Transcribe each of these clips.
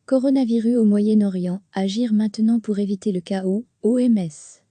Coronavirus au Moyen-Orient, agir maintenant pour éviter le chaos, OMS.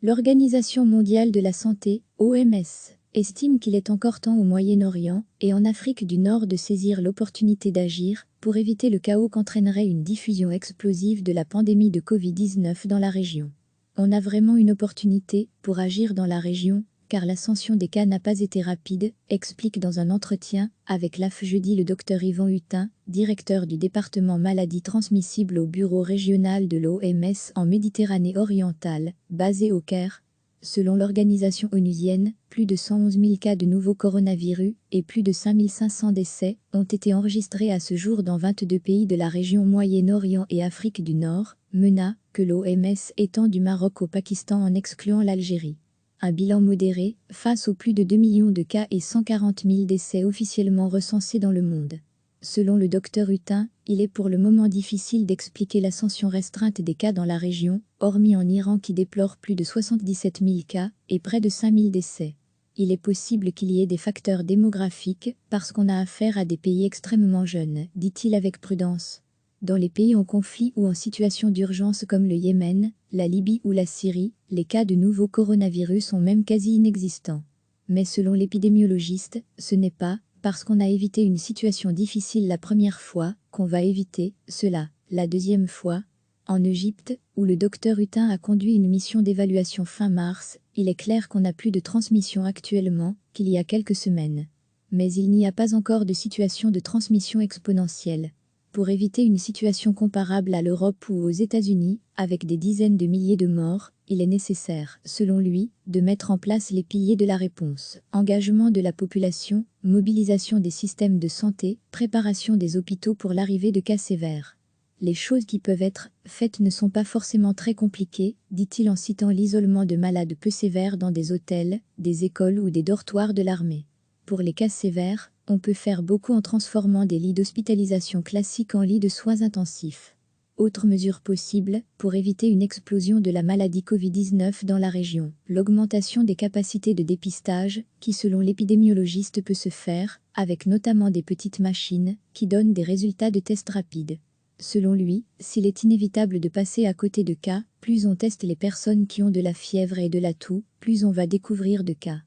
L'Organisation mondiale de la santé, OMS, estime qu'il est encore temps au Moyen-Orient et en Afrique du Nord de saisir l'opportunité d'agir pour éviter le chaos qu'entraînerait une diffusion explosive de la pandémie de Covid-19 dans la région. On a vraiment une opportunité pour agir dans la région, car l'ascension des cas n'a pas été rapide, explique dans un entretien avec l'AF jeudi le Dr Yvan Hutin, directeur du département maladies transmissibles au bureau régional de l'OMS en Méditerranée orientale, basé au Caire. Selon l'organisation onusienne, plus de 111 000 cas de nouveaux coronavirus et plus de 5 500 décès ont été enregistrés à ce jour dans 22 pays de la région Moyen-Orient et Afrique du Nord, MENA, que l'OMS étend du Maroc au Pakistan en excluant l'Algérie. Un bilan modéré, face aux plus de 2 millions de cas et 140 000 décès officiellement recensés dans le monde. Selon le Dr Hutin, il est pour le moment difficile d'expliquer l'ascension restreinte des cas dans la région, hormis en Iran qui déplore plus de 77 000 cas et près de 5 000 décès. Il est possible qu'il y ait des facteurs démographiques, parce qu'on a affaire à des pays extrêmement jeunes, dit-il avec prudence. Dans les pays en conflit ou en situation d'urgence comme le Yémen, la Libye ou la Syrie, les cas de nouveaux coronavirus sont même quasi inexistants. Mais selon l'épidémiologiste, ce n'est pas parce qu'on a évité une situation difficile la première fois qu'on va éviter cela la deuxième fois. En Égypte, où le Dr Hutin a conduit une mission d'évaluation fin mars, il est clair qu'on n'a plus de transmission actuellement qu'il y a quelques semaines. Mais il n'y a pas encore de situation de transmission exponentielle. Pour éviter une situation comparable à l'Europe ou aux États-Unis, avec des dizaines de milliers de morts, il est nécessaire, selon lui, de mettre en place les piliers de la réponse. Engagement de la population, mobilisation des systèmes de santé, préparation des hôpitaux pour l'arrivée de cas sévères. Les choses qui peuvent être faites ne sont pas forcément très compliquées, dit-il en citant l'isolement de malades peu sévères dans des hôtels, des écoles ou des dortoirs de l'armée. Pour les cas sévères, on peut faire beaucoup en transformant des lits d'hospitalisation classiques en lits de soins intensifs. Autre mesure possible, pour éviter une explosion de la maladie Covid-19 dans la région, l'augmentation des capacités de dépistage, qui selon l'épidémiologiste peut se faire, avec notamment des petites machines, qui donnent des résultats de tests rapides. Selon lui, s'il est inévitable de passer à côté de cas, plus on teste les personnes qui ont de la fièvre et de la toux, plus on va découvrir de cas.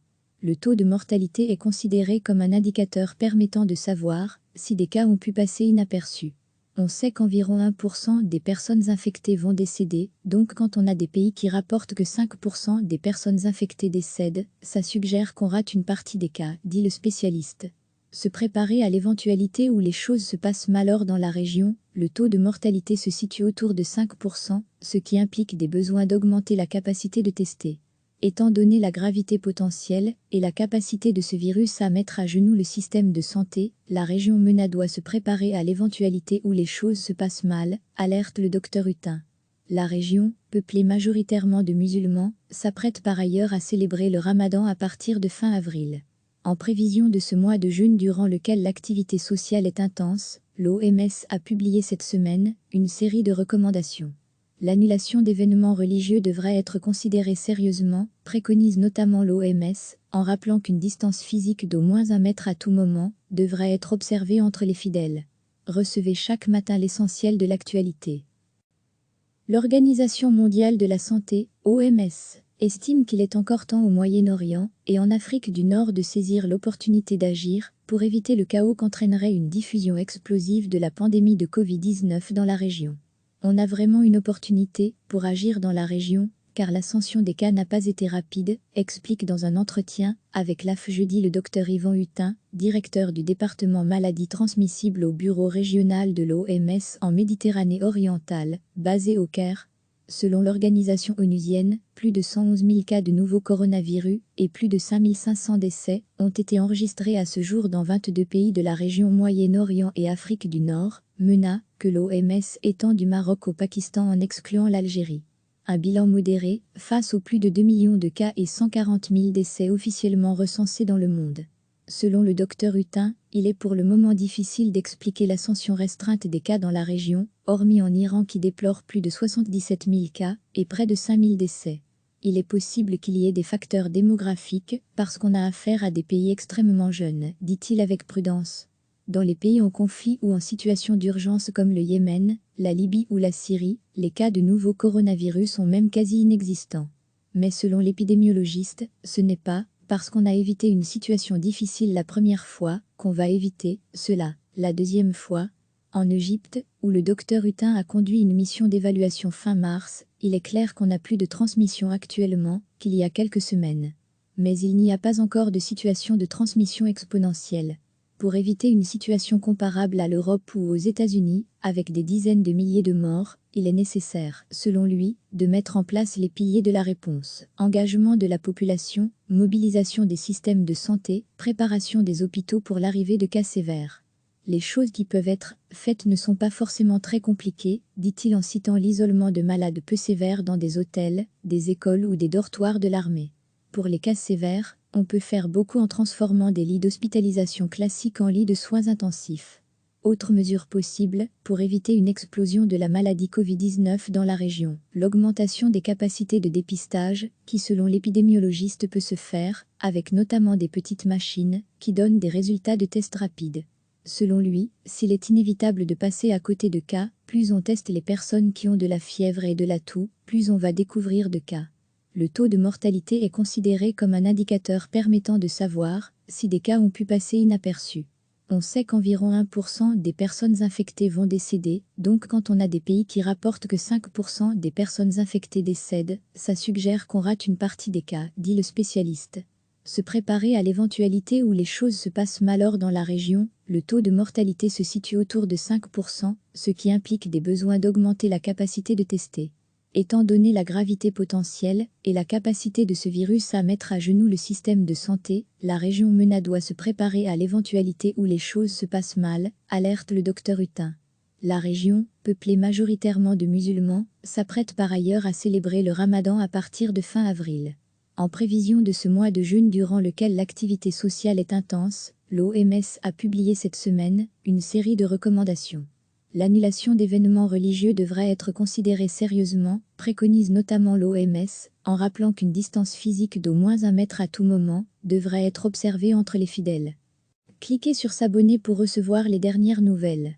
Le taux de mortalité est considéré comme un indicateur permettant de savoir si des cas ont pu passer inaperçus. On sait qu'environ 1% des personnes infectées vont décéder, donc quand on a des pays qui rapportent que 5% des personnes infectées décèdent, ça suggère qu'on rate une partie des cas, dit le spécialiste. Se préparer à l'éventualité où les choses se passent mal. Or dans la région, le taux de mortalité se situe autour de 5%, ce qui implique des besoins d'augmenter la capacité de tester. Étant donné la gravité potentielle et la capacité de ce virus à mettre à genoux le système de santé, la région MENA doit se préparer à l'éventualité où les choses se passent mal, alerte le Dr Hutin. La région, peuplée majoritairement de musulmans, s'apprête par ailleurs à célébrer le Ramadan à partir de fin avril. En prévision de ce mois de jeûne durant lequel l'activité sociale est intense, l'OMS a publié cette semaine une série de recommandations. L'annulation d'événements religieux devrait être considérée sérieusement, préconise notamment l'OMS, en rappelant qu'une distance physique d'au moins 1 mètre à tout moment devrait être observée entre les fidèles. Recevez chaque matin l'essentiel de l'actualité. L'Organisation mondiale de la santé, OMS, estime qu'il est encore temps au Moyen-Orient et en Afrique du Nord de saisir l'opportunité d'agir pour éviter le chaos qu'entraînerait une diffusion explosive de la pandémie de Covid-19 dans la région. On a vraiment une opportunité pour agir dans la région, car l'ascension des cas n'a pas été rapide, explique dans un entretien avec l'AF jeudi le Dr Yvan Hutin, directeur du département maladies transmissibles au bureau régional de l'OMS en Méditerranée orientale, basé au Caire. Selon l'organisation onusienne, plus de 111 000 cas de nouveaux coronavirus et plus de 5 500 décès ont été enregistrés à ce jour dans 22 pays de la région Moyen-Orient et Afrique du Nord, MENA, que l'OMS étend du Maroc au Pakistan en excluant l'Algérie. Un bilan modéré, face aux plus de 2 millions de cas et 140 000 décès officiellement recensés dans le monde. Selon le Dr Hutin, il est pour le moment difficile d'expliquer l'ascension restreinte des cas dans la région, hormis en Iran qui déplore plus de 77 000 cas et près de 5 000 décès. Il est possible qu'il y ait des facteurs démographiques, parce qu'on a affaire à des pays extrêmement jeunes, dit-il avec prudence. Dans les pays en conflit ou en situation d'urgence comme le Yémen, la Libye ou la Syrie, les cas de nouveaux coronavirus sont même quasi inexistants. Mais selon l'épidémiologiste, ce n'est pas parce qu'on a évité une situation difficile la première fois qu'on va éviter cela la deuxième fois. En Égypte, où le docteur Hutin a conduit une mission d'évaluation fin mars, il est clair qu'on n'a plus de transmission actuellement qu'il y a quelques semaines. Mais il n'y a pas encore de situation de transmission exponentielle. Pour éviter une situation comparable à l'Europe ou aux États-Unis, avec des dizaines de milliers de morts, il est nécessaire, selon lui, de mettre en place les piliers de la réponse. Engagement de la population, mobilisation des systèmes de santé, préparation des hôpitaux pour l'arrivée de cas sévères. Les choses qui peuvent être faites ne sont pas forcément très compliquées, dit-il en citant l'isolement de malades peu sévères dans des hôtels, des écoles ou des dortoirs de l'armée. Pour les cas sévères, on peut faire beaucoup en transformant des lits d'hospitalisation classiques en lits de soins intensifs. Autre mesure possible, pour éviter une explosion de la maladie Covid-19 dans la région, l'augmentation des capacités de dépistage, qui selon l'épidémiologiste peut se faire, avec notamment des petites machines, qui donnent des résultats de tests rapides. Selon lui, s'il est inévitable de passer à côté de cas, plus on teste les personnes qui ont de la fièvre et de la toux, plus on va découvrir de cas. Le taux de mortalité est considéré comme un indicateur permettant de savoir si des cas ont pu passer inaperçus. On sait qu'environ 1% des personnes infectées vont décéder, donc quand on a des pays qui rapportent que 5% des personnes infectées décèdent, ça suggère qu'on rate une partie des cas, dit le spécialiste. Se préparer à l'éventualité où les choses se passent mal. Or dans la région, le taux de mortalité se situe autour de 5%, ce qui implique des besoins d'augmenter la capacité de tester. Étant donné la gravité potentielle et la capacité de ce virus à mettre à genoux le système de santé, la région MENA doit se préparer à l'éventualité où les choses se passent mal, alerte le docteur Hutin. La région, peuplée majoritairement de musulmans, s'apprête par ailleurs à célébrer le Ramadan à partir de fin avril. En prévision de ce mois de jeûne durant lequel l'activité sociale est intense, l'OMS a publié cette semaine une série de recommandations. L'annulation d'événements religieux devrait être considérée sérieusement, préconise notamment l'OMS, en rappelant qu'une distance physique d'au moins 1 mètre à tout moment devrait être observée entre les fidèles. Cliquez sur s'abonner pour recevoir les dernières nouvelles.